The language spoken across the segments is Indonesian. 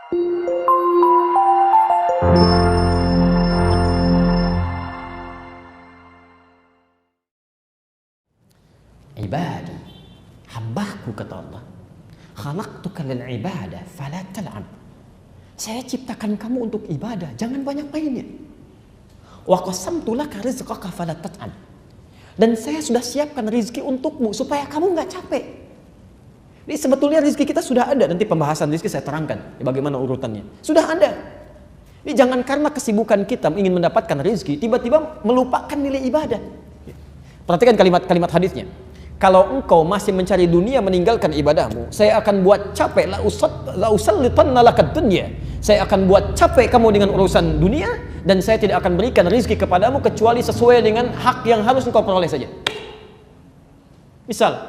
Ibadi, hambaku kata Allah, khalaqtuka lil ibadah fala tal'ab. Saya ciptakan kamu untuk ibadah, jangan banyak mainnya. Wa qasamtu laka rizqaka fala tat'ab. Dan saya sudah siapkan rizki untukmu supaya kamu nggak capek. Jadi sebetulnya rizki kita sudah ada, nanti pembahasan rizki saya terangkan bagaimana urutannya. Sudah ada. Jadi jangan karena kesibukan kita ingin mendapatkan rizki, tiba-tiba melupakan nilai ibadah. Perhatikan kalimat-kalimat hadisnya. Kalau engkau masih mencari dunia meninggalkan ibadahmu, saya akan buat capek la usallitanna lakad dunya. Saya akan buat capek kamu dengan urusan dunia dan saya tidak akan berikan rizki kepadamu kecuali sesuai dengan hak yang harus engkau peroleh saja. Misal,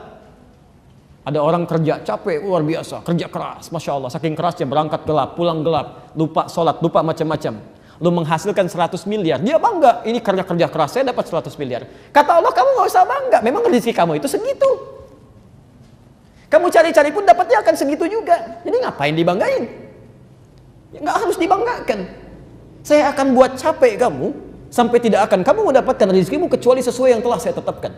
ada orang kerja capek luar biasa, kerja keras, masya Allah, saking kerasnya berangkat gelap, pulang gelap, lupa sholat, lupa macam-macam. Lu menghasilkan 100 miliar, dia bangga, ini karena kerja keras saya dapat 100 miliar. Kata Allah, kamu gak usah bangga, memang rezeki kamu itu segitu. Kamu cari-cari pun dapatnya akan segitu juga. Jadi ngapain dibanggain? Ya, gak harus dibanggakan. Saya akan buat capek kamu sampai tidak akan kamu mendapatkan rezekimu kecuali sesuai yang telah saya tetapkan.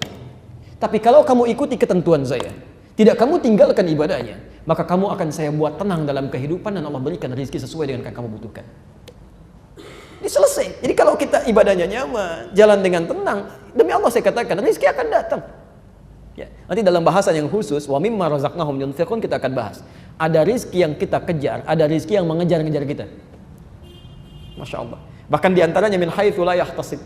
Tapi kalau kamu ikuti ketentuan saya, tidak kamu tinggalkan ibadahnya, maka kamu akan saya buat tenang dalam kehidupan dan Allah berikan rezeki sesuai dengan yang kamu butuhkan. Ini selesai. Jadi kalau kita ibadahnya nyaman, jalan dengan tenang, demi Allah saya katakan rezeki akan datang. Ya, nanti dalam bahasan yang khusus, wa mimma razaqnahum yunfiqun, kita akan bahas. Ada rezeki yang kita kejar, ada rezeki yang mengejar-ngejar kita. Masya Allah. Bahkan diantaranya min haitsu la yahtasib,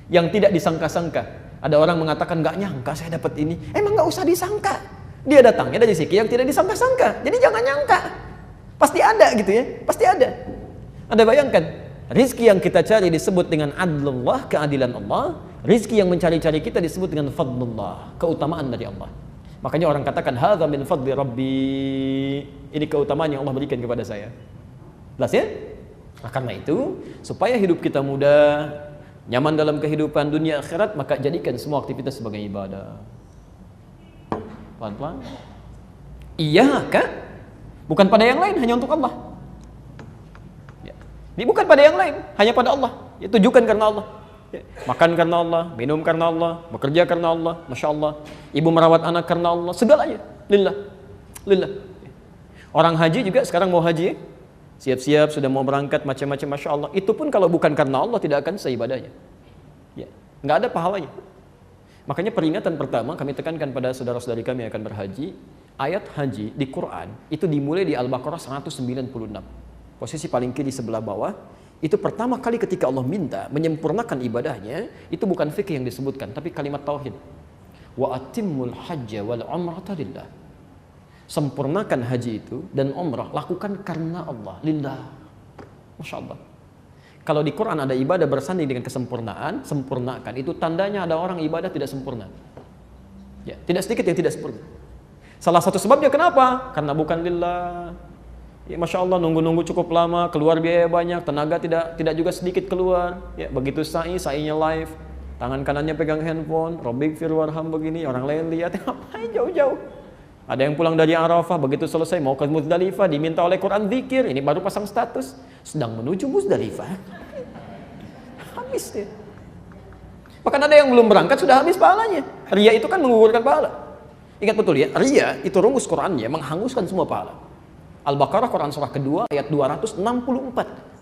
yang tidak disangka-sangka. Ada orang mengatakan nggak nyangka saya dapat ini. Emang nggak usah disangka. Dia datangnya dari rezeki yang tidak disangka-sangka. Jadi jangan nyangka. Pasti ada gitu ya. Pasti ada. Anda bayangkan. Rizki yang kita cari disebut dengan adlullah, keadilan Allah. Rizki yang mencari-cari kita disebut dengan fadlullah, keutamaan dari Allah. Makanya orang katakan hadza min fadli rabbi, ini keutamaan yang Allah berikan kepada saya. Jelas ya? Nah, karena itu supaya hidup kita mudah, nyaman dalam kehidupan dunia akhirat, maka jadikan semua aktivitas sebagai ibadah. Pelan-pelan. Iyyaka, bukan pada yang lain, hanya untuk Allah. Ini bukan pada yang lain, hanya pada Allah. Ya, tujukan karena Allah. Ya, makan karena Allah, minum karena Allah, bekerja karena Allah, masya Allah. Ibu merawat anak karena Allah, segalanya. Lillah, lillah. Orang haji juga sekarang mau haji, ya? Siap-siap sudah mau berangkat macam-macam, masya Allah. Itu pun kalau bukan karena Allah tidak akan seibadahnya. Ya, nggak ada pahalanya. Makanya peringatan pertama kami tekankan pada saudara-saudari kami yang akan berhaji, ayat haji di Quran itu dimulai di Al-Baqarah 196. Posisi paling kiri sebelah bawah, itu pertama kali ketika Allah minta menyempurnakan ibadahnya, itu bukan fikih yang disebutkan, tapi kalimat tauhid. Wa atimmul hajja wal umrata lillah. Sempurnakan haji itu dan umrah, lakukan karena Allah, lillah. Masya Allah. Kalau di Quran ada ibadah bersanding dengan kesempurnaan, sempurnakan. Itu tandanya ada orang ibadah tidak sempurna. Ya, tidak sedikit yang tidak sempurna. Salah satu sebabnya kenapa? Karena bukan lillah. Ya, masya Allah, nunggu-nunggu cukup lama, keluar biaya banyak, tenaga tidak juga sedikit keluar. Ya, begitu sa'inya live, tangan kanannya pegang handphone, Rabbik firwarham begini, orang lain lihat, ngapain jauh-jauh. Ada yang pulang dari Arafah, begitu selesai mau ke Muzdalifah, diminta oleh Quran zikir, ini baru pasang status, sedang menuju Muzdalifah. Habis dia. Bahkan ada yang belum berangkat sudah habis pahalanya. Ria itu kan menggugurkan pahala. Ingat betul ya, ria itu rumus Qurannya menghanguskan semua pahala. Al-Baqarah Quran surah kedua ayat 264,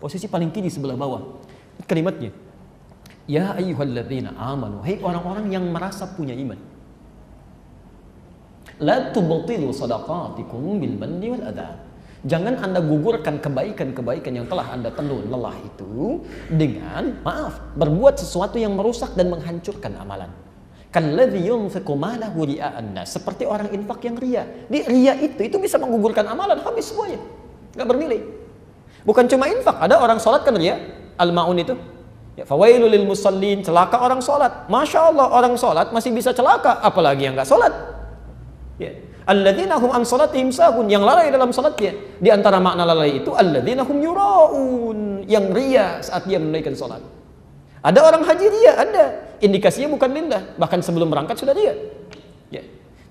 posisi paling kiri sebelah bawah. Kalimatnya, ya ayyuhalladzina amanu, hai orang-orang yang merasa punya iman, la tubtilu shadaqatikum bil manni wal adha. Jangan Anda gugurkan kebaikan-kebaikan yang telah Anda tenun lelah itu dengan berbuat sesuatu yang merusak dan menghancurkan amalan. Kalladzi yunfiqu malahu ria'an nas, seperti orang infak yang ria. Di ria itu bisa menggugurkan amalan, habis semuanya. Enggak bernilai. Bukan cuma infak, ada orang salat kan ria. Al-Maun itu. Ya, fawailul lil musallin, celaka orang salat. Masya Allah, orang salat masih bisa celaka, apalagi yang enggak salat. Ya. Alladzina hum an salatihim sahun, yang lalai dalam salatnya. Di antara makna lalai itu alladzina hum yuraun, yang ria saat dia menunaikan salat. Ada orang haji ria, ada. Indikasinya bukan lillah, bahkan sebelum berangkat sudah ria. Ya.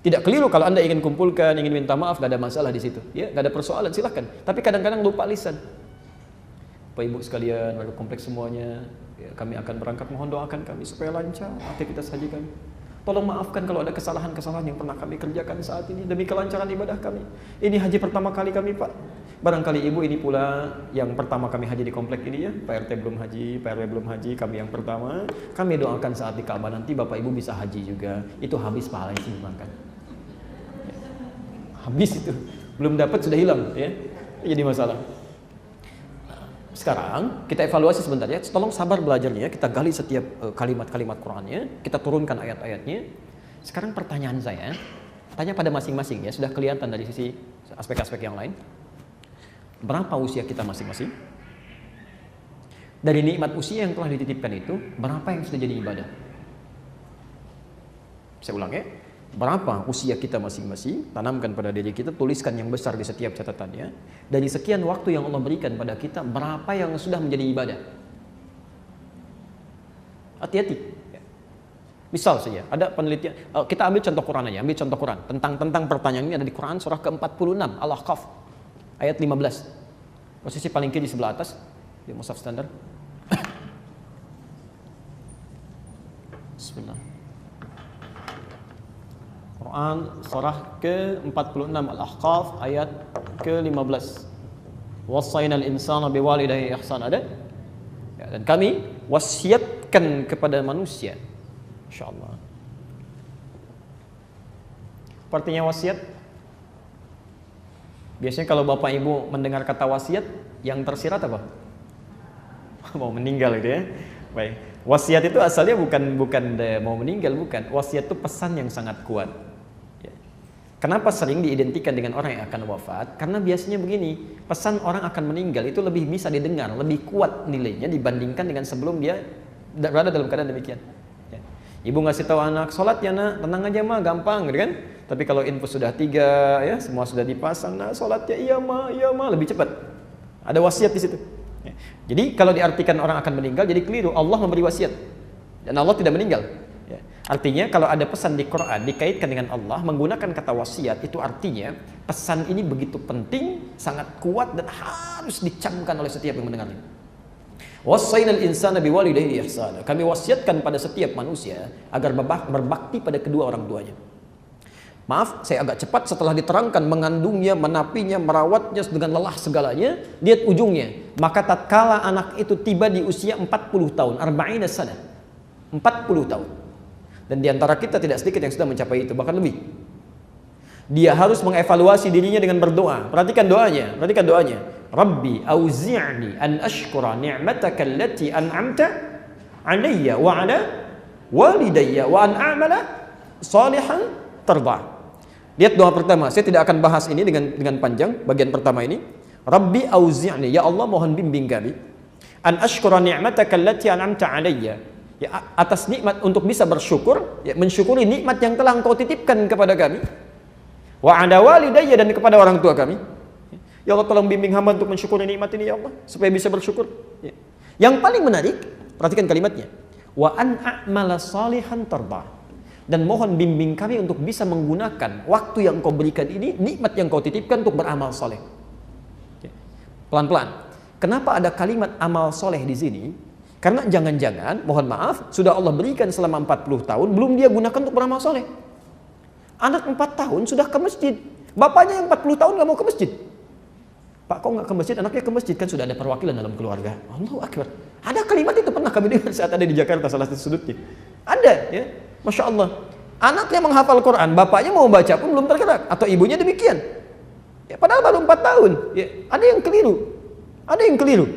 Tidak keliru kalau Anda ingin kumpulkan, ingin minta maaf, gak ada masalah di situ. Ya, gak ada persoalan, silahkan. Tapi kadang-kadang lupa lisan. Bapak Ibu sekalian, warga kompleks semuanya, ya, kami akan berangkat, mohon doakan kami supaya lancar aktivitas haji kami. Tolong maafkan kalau ada kesalahan-kesalahan yang pernah kami kerjakan saat ini demi kelancaran ibadah kami. Ini haji pertama kali kami, Pak. Barangkali Ibu ini pula yang pertama kami haji di komplek ini ya. Pak RT belum haji, Pak RW belum haji, kami yang pertama. Kami doakan saat di Ka'bah nanti Bapak Ibu bisa haji juga. Itu habis pahalanya dimakan. Habis itu, belum dapat sudah hilang ya. Jadi masalah. Sekarang kita evaluasi sebentar ya. Tolong sabar belajarnya. Kita gali setiap kalimat-kalimat Qur'annya. Kita turunkan ayat-ayatnya. Sekarang pertanyaan saya, tanya pada masing-masing ya. Sudah kelihatan dari sisi aspek-aspek yang lain. Berapa usia kita masing-masing? Dari nikmat usia yang telah dititipkan itu, berapa yang sudah jadi ibadah? Saya ulang ya. Berapa usia kita masing-masing, tanamkan pada diri kita, tuliskan yang besar di setiap catatannya. Dari sekian waktu yang Allah berikan pada kita, berapa yang sudah menjadi ibadah? Hati-hati. Misal saja, ada penelitian, kita ambil contoh Quran aja, ambil contoh Quran. Tentang pertanyaan ini ada di Quran surah ke-46, Al-Ahqaf, ayat 15. Posisi paling kiri sebelah atas, di mushaf standar. Bismillah. Quran surah ke-46 Al-Ahqaf ayat ke-15. Wassaynal insana biwalidayhi ihsan, ada? Ya, dan kami wasiatkan kepada manusia. Insyaallah. Artinya wasiat. Biasanya kalau Bapak Ibu mendengar kata wasiat, yang tersirat apa? Mau meninggal gitu ya. Baik. Wasiat itu asalnya bukan mau meninggal, bukan. Wasiat itu pesan yang sangat kuat. Kenapa sering diidentikan dengan orang yang akan wafat? Karena biasanya begini, pesan orang akan meninggal itu lebih bisa didengar, lebih kuat nilainya dibandingkan dengan sebelum dia berada dalam keadaan demikian. Ya. Ibu ngasih tahu anak, sholat ya nak, tenang aja mah, gampang gitu kan? Tapi kalau info sudah 3, ya semua sudah dipasang, nah sholat ya iya mah, lebih cepat. Ada wasiat di situ. Ya. Jadi kalau diartikan orang akan meninggal, jadi keliru. Allah memberi wasiat dan Allah tidak meninggal. Artinya kalau ada pesan di Quran dikaitkan dengan Allah menggunakan kata wasiat, itu artinya pesan ini begitu penting, sangat kuat dan harus dicamkan oleh setiap yang mendengarnya. Wassaynal insana biwalidayhi ihsana. Kami wasiatkan pada setiap manusia agar berbakti pada kedua orang tuanya. Maaf, saya agak cepat setelah diterangkan mengandungnya, menapinya, merawatnya dengan lelah segalanya. Lihat ujungnya. Maka tatkala anak itu tiba di usia 40 tahun, 40 sana. 40 tahun. Dan di antara kita tidak sedikit yang sudah mencapai itu, bahkan lebih. Dia harus mengevaluasi dirinya dengan berdoa. Perhatikan doanya, Rabbi auzi'ni an ashkura ni'mataka allati an'amta 'alayya wa 'ala walidayya wa an a'mala salihan tarda. Lihat doa pertama, saya tidak akan bahas ini dengan panjang bagian pertama ini. Rabbi auzi'ni, ya Allah mohon bimbing kami an ashkura ni'mataka allati an'amta 'alayya. Ya, atas nikmat untuk bisa bersyukur, ya, mensyukuri nikmat yang telah Engkau titipkan kepada kami. Wa 'ala walidayya, dan kepada orang tua kami. Ya Allah tolong bimbing hamba untuk mensyukuri nikmat ini ya Allah, supaya bisa bersyukur. Ya. Yang paling menarik, perhatikan kalimatnya. Wa an a'mala salihan tarda. Dan mohon bimbing kami untuk bisa menggunakan waktu yang Engkau berikan ini, nikmat yang Kau titipkan untuk beramal soleh. Ya. Pelan-pelan. Kenapa ada kalimat amal soleh di sini? Karena jangan-jangan, mohon maaf, sudah Allah berikan selama 40 tahun, belum dia gunakan untuk beramal soleh. Anak 4 tahun sudah ke masjid. Bapaknya yang 40 tahun gak mau ke masjid. Pak, kok gak ke masjid? Anaknya ke masjid. Kan sudah ada perwakilan dalam keluarga. Allahu Akbar. Ada kalimat itu pernah kami dengar saat ada di Jakarta, salah satu sudutnya. Ada, ya. Masya Allah. Anaknya menghafal Quran, bapaknya mau baca pun belum tergerak. Atau ibunya demikian. Ya, padahal baru 4 tahun. Ya, ada yang keliru.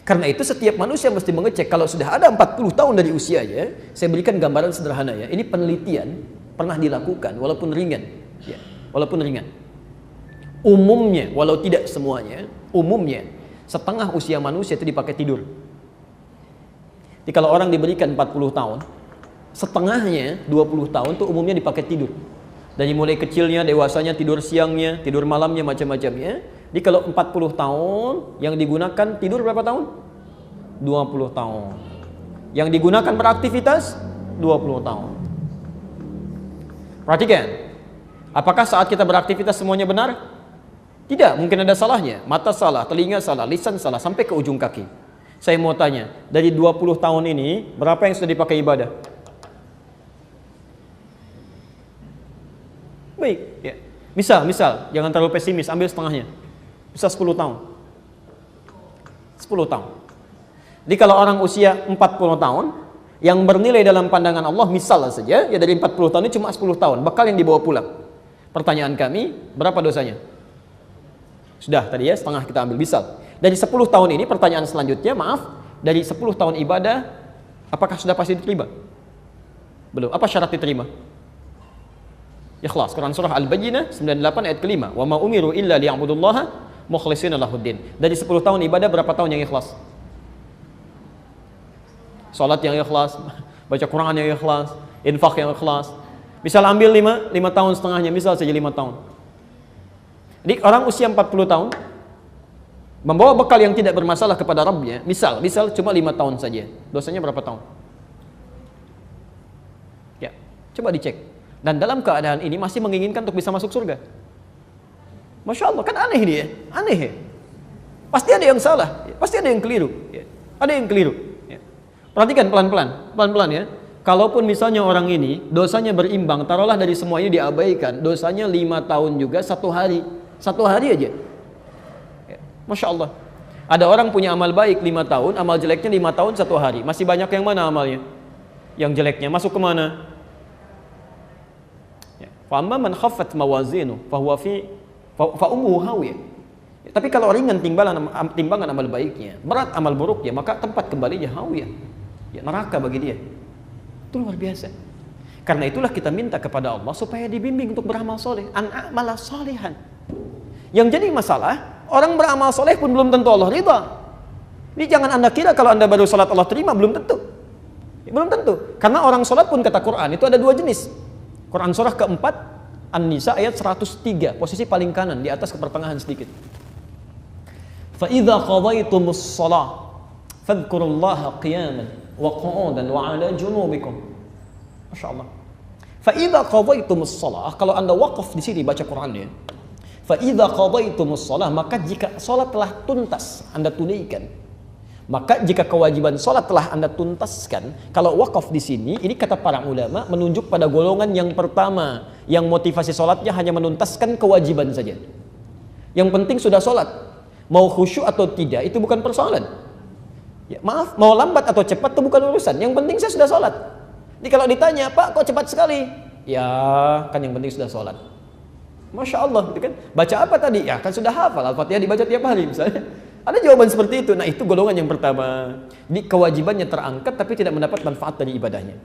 Karena itu setiap manusia mesti mengecek. Kalau sudah ada 40 tahun dari usianya, saya berikan gambaran sederhana ya. Ini penelitian pernah dilakukan walaupun ringan. Ya, walaupun ringan. Umumnya, walau tidak semuanya, umumnya setengah usia manusia itu dipakai tidur. Jadi kalau orang diberikan 40 tahun, setengahnya 20 tahun itu umumnya dipakai tidur. Dari mulai kecilnya, dewasanya, tidur siangnya, tidur malamnya, macam-macamnya. Jadi kalau 40 tahun yang digunakan tidur berapa tahun? 20 tahun. Yang digunakan beraktivitas 20 tahun. Perhatikan, Apakah saat kita beraktivitas semuanya benar? Tidak, mungkin ada salahnya. Mata salah, telinga salah, lisan salah, sampai ke ujung kaki. Saya mau tanya, dari 20 tahun ini, berapa yang sudah dipakai ibadah? Baik, ya. Misal, jangan terlalu pesimis, ambil setengahnya. Bisa 10 tahun. 10 tahun. Jadi kalau orang usia 40 tahun, yang bernilai dalam pandangan Allah, misal saja, ya dari 40 tahun ini cuma 10 tahun, bekal yang dibawa pulang. Pertanyaan kami, berapa dosanya? Sudah tadi ya, setengah kita ambil, misal. Dari 10 tahun ini, pertanyaan selanjutnya, maaf, dari 10 tahun ibadah, apakah sudah pasti diterima? Belum. Apa syarat diterima? Ikhlas. Quran surah Al-Bayyinah 98 ayat ke-5. Wa ma umiru illa liya'budullaha mukhlishina lahuddin. Dari 10 tahun ibadah, berapa tahun yang ikhlas? Salat yang ikhlas, baca Quran yang ikhlas, infak yang ikhlas. Misal ambil 5 tahun setengahnya, misal saja 5 tahun. Jadi orang usia 40 tahun membawa bekal yang tidak bermasalah kepada Rabbnya, misal cuma 5 tahun saja. Dosanya berapa tahun? Ya, coba dicek. Dan dalam keadaan ini masih menginginkan untuk bisa masuk surga. Masya Allah, kan aneh dia, aneh ya. Pasti ada yang salah, pasti ada yang keliru, ya. Ada yang keliru. Ya. Perhatikan pelan-pelan ya. Kalaupun misalnya orang ini dosanya berimbang, taruhlah dari semua ini diabaikan, dosanya 5 tahun juga 1 hari, 1 hari aja. Ya. Masya Allah. Ada orang punya amal baik 5 tahun, amal jeleknya 5 tahun 1 hari. Masih banyak yang mana amalnya? Yang jeleknya masuk ke mana? Fa'amma man khaffat mawazinu fa ummuhu hawiyah. Tapi kalau ringan timbangan amal baiknya, berat amal buruknya, maka tempat kembalinya hawiyah. Ya, neraka bagi dia. Itu luar biasa. Karena itulah kita minta kepada Allah supaya dibimbing untuk beramal soleh, an-a'mala solihan. Yang jadi masalah, orang beramal soleh pun belum tentu Allah ridha. Ini jangan Anda kira kalau Anda baru salat Allah terima, belum tentu. Ya, belum tentu. Karena orang salat pun kata Quran itu ada 2 jenis. Quran surah keempat, An-Nisa ayat 103, posisi paling kanan, di atas ke pertengahan sedikit. Fa idza qadaytumus shalah fadhkurullaha qiyaman wa qu'udan wa 'ala junubikum. Masyaallah. Fa idza qadaytumus shalah, kalau Anda wakaf di sini baca Qurannya. Fa idza qadaytumus shalah, maka jika salat telah tuntas, Anda tunaikan. Maka jika kewajiban sholat telah Anda tuntaskan, kalau wakaf di sini, ini kata para ulama menunjuk pada golongan yang pertama, yang motivasi sholatnya hanya menuntaskan kewajiban saja. Yang penting sudah sholat, mau khusyuk atau tidak itu bukan persoalan. Ya, maaf, mau lambat atau cepat itu bukan urusan. Yang penting saya sudah sholat. Jadi kalau ditanya, Pak kok cepat sekali? Ya kan yang penting sudah sholat. Masya Allah, gitu kan? Baca apa tadi? Ya kan sudah hafal, Al-Fatihah dibaca tiap hari misalnya. Ada jawaban seperti itu. Nah itu golongan yang pertama. Jadi kewajibannya terangkat tapi tidak mendapat manfaat dari ibadahnya.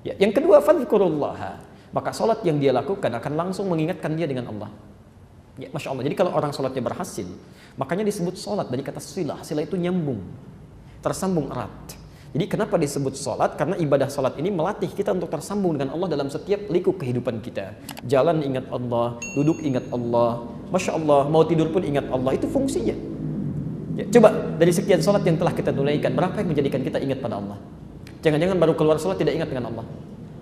Ya, yang kedua, fadhkurullah. Maka sholat yang dia lakukan akan langsung mengingatkan dia dengan Allah. Ya, Masya Allah. Jadi kalau orang sholatnya berhasil, makanya disebut sholat dari kata silah. Silah itu nyambung, tersambung erat. Jadi kenapa disebut sholat? Karena ibadah sholat ini melatih kita untuk tersambung dengan Allah dalam setiap liku kehidupan kita. Jalan ingat Allah, duduk ingat Allah. Masya Allah, mau tidur pun ingat Allah. Itu fungsinya. Ya, coba dari sekian sholat yang telah kita tunaikan, berapa yang menjadikan kita ingat pada Allah? Jangan-jangan baru keluar sholat tidak ingat dengan Allah.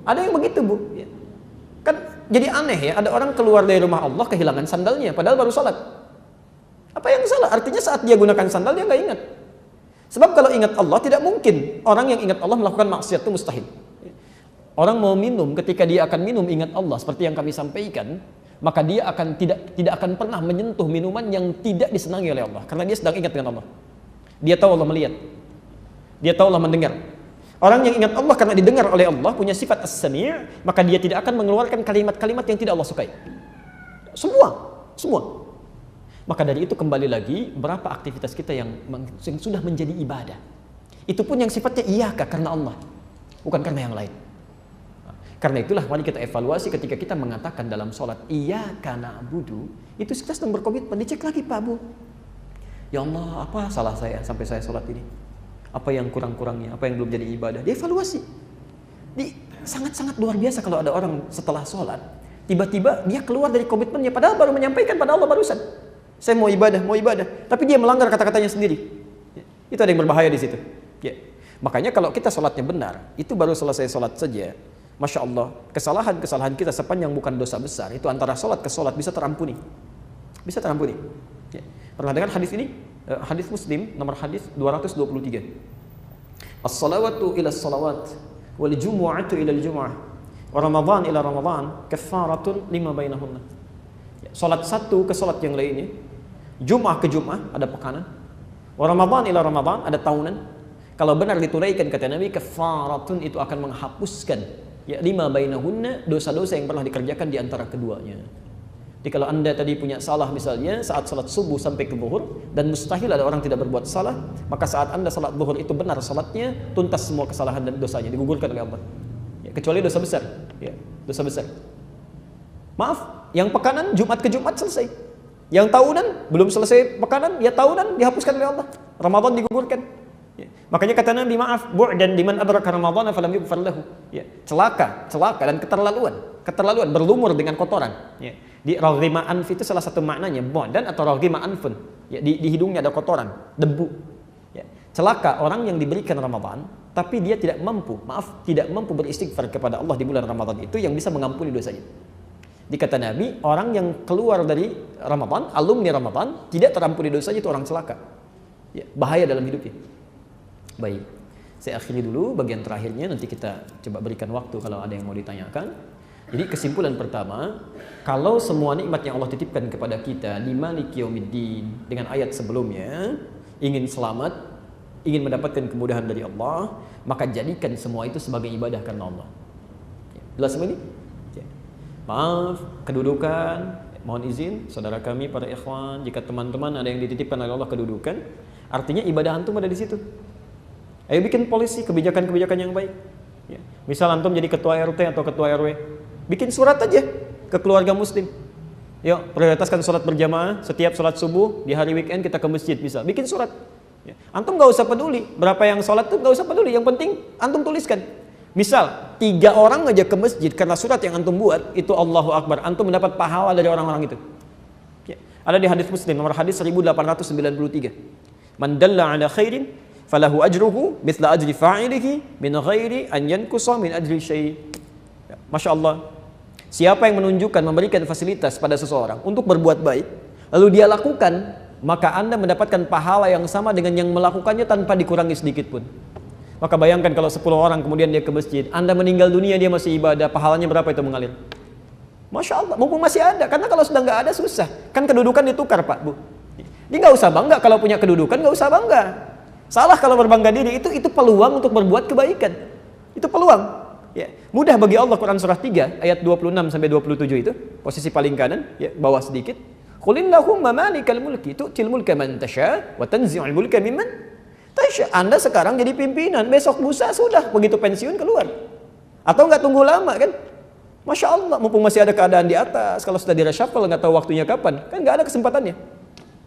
Ada yang begitu, Bu. Ya. Kan jadi aneh ya, ada orang keluar dari rumah Allah kehilangan sandalnya, padahal baru sholat. Apa yang salah? Artinya saat dia gunakan sandal dia nggak ingat. Sebab kalau ingat Allah tidak mungkin orang yang ingat Allah melakukan maksiat, itu mustahil. Orang mau minum, ketika dia akan minum ingat Allah seperti yang kami sampaikan, maka dia akan tidak akan pernah menyentuh minuman yang tidak disenangi oleh Allah, karena dia sedang ingat dengan Allah. Dia tahu Allah melihat, dia tahu Allah mendengar. Orang yang ingat Allah karena didengar oleh Allah, punya sifat as-sami', maka dia tidak akan mengeluarkan kalimat-kalimat yang tidak Allah sukai. Semua. Maka dari itu kembali lagi, berapa aktivitas kita yang sudah menjadi ibadah. Itu pun yang sifatnya iyaka karena Allah, bukan karena yang lain. Karena itulah mari kita evaluasi ketika kita mengatakan dalam sholat iyyaka na'budu, itu kita sedang berkomitmen. Dicek lagi Pak Bu, ya Allah apa salah saya sampai saya sholat ini, apa yang kurang-kurangnya, apa yang belum jadi ibadah, dievaluasi. Sangat-sangat luar biasa kalau ada orang setelah sholat tiba-tiba dia keluar dari komitmennya, padahal baru menyampaikan pada Allah barusan, saya mau ibadah, tapi dia melanggar kata-katanya sendiri. Itu ada yang berbahaya di situ. Ya. Makanya kalau kita sholatnya benar, itu baru selesai sholat saja, Masya Allah, kesalahan-kesalahan kita sepanjang bukan dosa besar, itu antara sholat ke sholat bisa terampuni. Bisa terampuni. Ya. Pernah dengar hadis ini? Hadis Muslim, nomor hadis 223. As-salawatu ila salawat, wal jumu'atu ila al-jumu'ah, wa ramadhan ila ramadhan, kaffaratun lima bainahunna. Ya. Sholat satu ke sholat yang lainnya, Jum'ah ke Jum'ah, ada pekanan. Wa ramadhan ila ramadhan, ada tahunan. Kalau benar ditunaikan, kata Nabi, kafaratun, itu akan menghapuskan ya lima bainahunna, dosa-dosa yang pernah dikerjakan di antara keduanya. Jadi kalau Anda tadi punya salah misalnya saat salat subuh sampai ke zuhur, dan mustahil ada orang tidak berbuat salah, maka saat Anda salat zuhur itu benar salatnya, tuntas semua kesalahan dan dosanya, digugurkan oleh Allah. Ya, kecuali dosa besar, ya, dosa besar. Maaf, yang pekanan Jumat ke Jumat selesai. Yang tahunan belum selesai pekanan, ya tahunan dihapuskan oleh Allah. Ramadan digugurkan. Ya. Makanya kata Nabi, maaf, bu'dan liman adraka Ramadan falam yughfar lahu. Ya, celaka dan keterlaluan berlumur dengan kotoran. Ya. Di raghima anf itu salah satu maknanya bu'dan atau raghima anfun. Ya, di hidungnya ada kotoran, debu. Ya. Celaka orang yang diberikan Ramadan tapi dia tidak mampu beristighfar kepada Allah di bulan Ramadan itu yang bisa mengampuni dosanya. Dikata Nabi, orang yang keluar dari Ramadan, alumni Ramadan, tidak terampuni dosanya, itu orang celaka. Ya, bahaya dalam hidupnya. Baik, saya akhiri dulu bagian terakhirnya, nanti kita coba berikan waktu kalau ada yang mau ditanyakan. Jadi kesimpulan pertama, kalau semua nikmat yang Allah titipkan kepada kita di Maliki Yaumiddin dengan ayat sebelumnya, ingin selamat, ingin mendapatkan kemudahan dari Allah, maka jadikan semua itu sebagai ibadah karena Allah. Jelas semua ini? Maaf, kedudukan, mohon izin saudara kami para ikhwan, jika teman-teman ada yang dititipkan oleh Allah kedudukan, artinya ibadah antum ada di situ. Ayo bikin polisi kebijakan-kebijakan yang baik. Ya. Misal antum jadi ketua RT atau ketua RW, bikin surat aja ke keluarga muslim. Yuk, prioritaskan sholat berjamaah, setiap sholat subuh, di hari weekend kita ke masjid, bisa. Bikin surat. Ya. Antum gak usah peduli, berapa yang sholat tuh gak usah peduli, yang penting antum tuliskan. Misal, 3 orang aja ke masjid karena surat yang antum buat, itu Allahu Akbar, antum mendapat pahala dari orang-orang itu. Ya. Ada di hadis Muslim, nomor hadis 1893. Man dalla ala khairin falahu ajruhu mithla ajri fa'ilihi min ghairi an yankusa min ajri syai'. Ya, Masya Allah. Siapa yang menunjukkan, memberikan fasilitas pada seseorang untuk berbuat baik, lalu dia lakukan, maka Anda mendapatkan pahala yang sama dengan yang melakukannya tanpa dikurangi sedikit pun. Maka bayangkan kalau 10 orang kemudian dia ke masjid, Anda meninggal dunia dia masih ibadah, pahalanya berapa itu mengalir? Masya Allah, mumpung masih ada, karena kalau sudah nggak ada susah. Kan kedudukan ditukar Pak, Bu. Dia nggak usah bangga kalau punya kedudukan, nggak usah bangga. Salah kalau berbangga diri, itu peluang untuk berbuat kebaikan. Itu peluang. Ya, mudah bagi Allah. Quran surah 3 ayat 26 sampai 27 itu, posisi paling kanan, ya, bawah sedikit. Qulillahumma malikal mulki tu'til mulka man tasha wa tanzi'ul mulka mimman tasha. Anda sekarang jadi pimpinan, besok lusa sudah begitu pensiun keluar. Atau nggak tunggu lama kan? Masya Allah, mumpung masih ada keadaan di atas. Kalau sudah di-reshuffle nggak tahu waktunya kapan, kan nggak ada kesempatannya.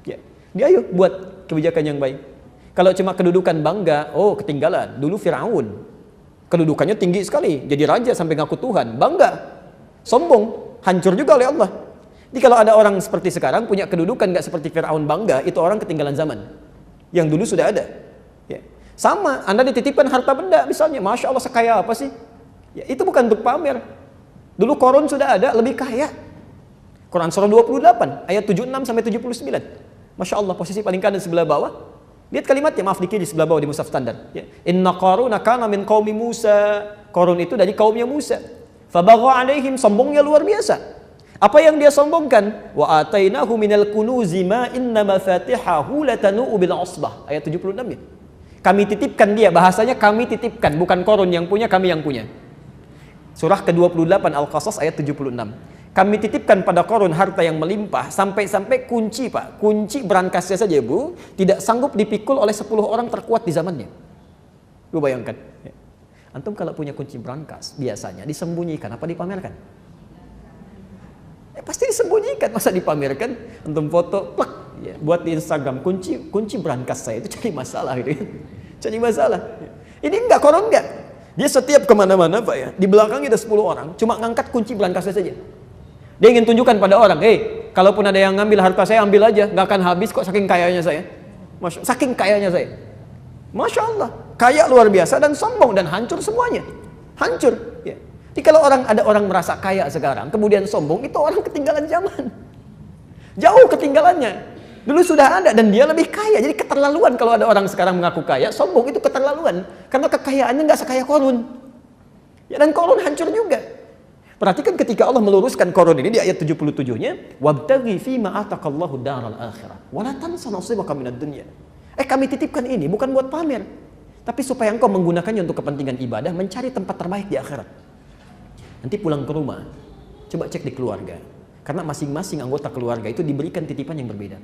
Ya, dia ayo buat kebijakan yang baik. Kalau cuma kedudukan bangga, oh ketinggalan. Dulu Firaun, kedudukannya tinggi sekali, jadi raja sampai ngaku Tuhan, bangga, sombong, hancur juga oleh Allah. Jadi kalau ada orang seperti sekarang punya kedudukan nggak seperti Firaun bangga, itu orang ketinggalan zaman. Yang dulu sudah ada. Ya. Sama, Anda dititipkan harta benda misalnya, Masya Allah sekaya apa sih? Ya, itu bukan untuk pamer. Dulu Korun sudah ada, lebih kaya. Quran surah 28 ayat 76 sampai 79. Masya Allah, posisi paling kanan sebelah bawah. Lihat kalimatnya, maaf di kiri sebelah bawah di mushaf standar. Ya. Inna Qaruna kana min qaumi Musa. Qarun itu dari kaumnya Musa. Fabagha alaihim, sombongnya luar biasa. Apa yang dia sombongkan? Wa atainahu minal kunuzi ma inna mafatihahu latanu bil usbah. Ayat 76 ya. Kami titipkan dia, bahasanya kami titipkan, bukan Qarun yang punya, kami yang punya. Surah ke-28 Al-Qasas ayat 76. Kami titipkan pada Qarun harta yang melimpah, sampai-sampai kunci Pak, kunci berangkasnya saja Bu, tidak sanggup dipikul oleh 10 orang terkuat di zamannya. Lu bayangkan. Ya. Antum kalau punya kunci berangkas, biasanya disembunyikan apa dipamerkan? Ya, pasti disembunyikan, masa dipamerkan? Antum foto, plak, ya, buat di Instagram, kunci berangkas saya, itu cari masalah gitu. Cari masalah. Ini enggak, Qarun enggak. Dia setiap kemana-mana Pak ya, di belakangnya ada 10 orang, cuma ngangkat kunci berangkasnya saja. Dia ingin tunjukkan pada orang, kalaupun ada yang ngambil harta saya, ambil aja, nggak akan habis kok, saking kayanya saya. Saking kayanya saya. Masya Allah, kaya luar biasa dan sombong dan hancur semuanya. Hancur. Ya. Jadi kalau ada orang merasa kaya sekarang, kemudian sombong, itu orang ketinggalan zaman. Jauh ketinggalannya. Dulu sudah ada dan dia lebih kaya. Jadi keterlaluan kalau ada orang sekarang mengaku kaya, sombong itu keterlaluan. Karena kekayaannya nggak sekaya Qarun. Ya, dan Qarun hancur juga. Perhatikan ketika Allah meluruskan Qarun ini di ayat 77-nya, "Wabtaghi fima ataqallahu daral akhirah, wa la tansa nasibaka minad dunya." Kami titipkan ini bukan buat pamer, tapi supaya engkau menggunakannya untuk kepentingan ibadah, mencari tempat terbaik di akhirat. Nanti pulang ke rumah, coba cek di keluarga. Karena masing-masing anggota keluarga itu diberikan titipan yang berbeda.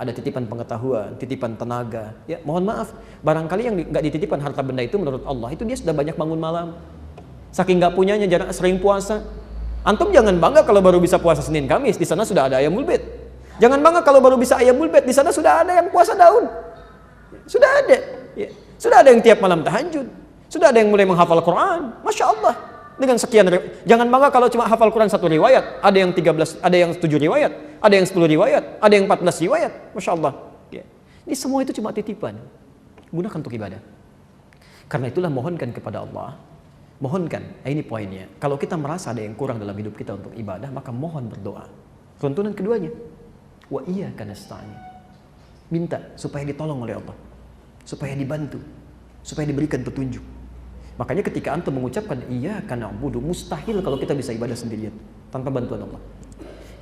Ada titipan pengetahuan, titipan tenaga. Ya, mohon maaf, barangkali yang nggak dititipan harta benda itu menurut Allah itu dia sudah banyak bangun malam. Saking nggak punyanya, jarang sering puasa. Antum jangan bangga kalau baru bisa puasa Senin Kamis, di sana sudah ada ayamul bait. Jangan bangga kalau baru bisa ayamul bait, di sana sudah ada yang puasa daun. Sudah ada. Ya. Sudah ada yang tiap malam tahajud. Sudah ada yang mulai menghafal Quran. Masya Allah. Dengan sekian, jangan bangga kalau cuma hafal Quran 1 riwayat, ada yang 13, ada yang 7 riwayat, ada yang 10 riwayat, ada yang 14 riwayat, Masya Allah. Ya. Ini semua itu cuma titipan, gunakan untuk ibadah. Karena itulah mohonkan kepada Allah, mohonkan, ini poinnya, kalau kita merasa ada yang kurang dalam hidup kita untuk ibadah, maka mohon berdoa. Tuntunan keduanya, wa iyyaka nasta'in, minta supaya ditolong oleh Allah, supaya dibantu, supaya diberikan petunjuk. Makanya ketika antum mengucapkan iyyaka na'budu, mustahil kalau kita bisa ibadah sendirian tanpa bantuan Allah.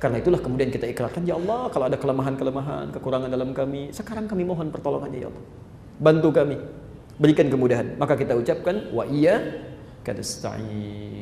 Karena itulah kemudian kita ikrarkan, ya Allah, kalau ada kelemahan-kelemahan, kekurangan dalam kami, sekarang kami mohon pertolongannya ya Allah. Bantu kami, berikan kemudahan. Maka kita ucapkan wa iyyaka nasta'in.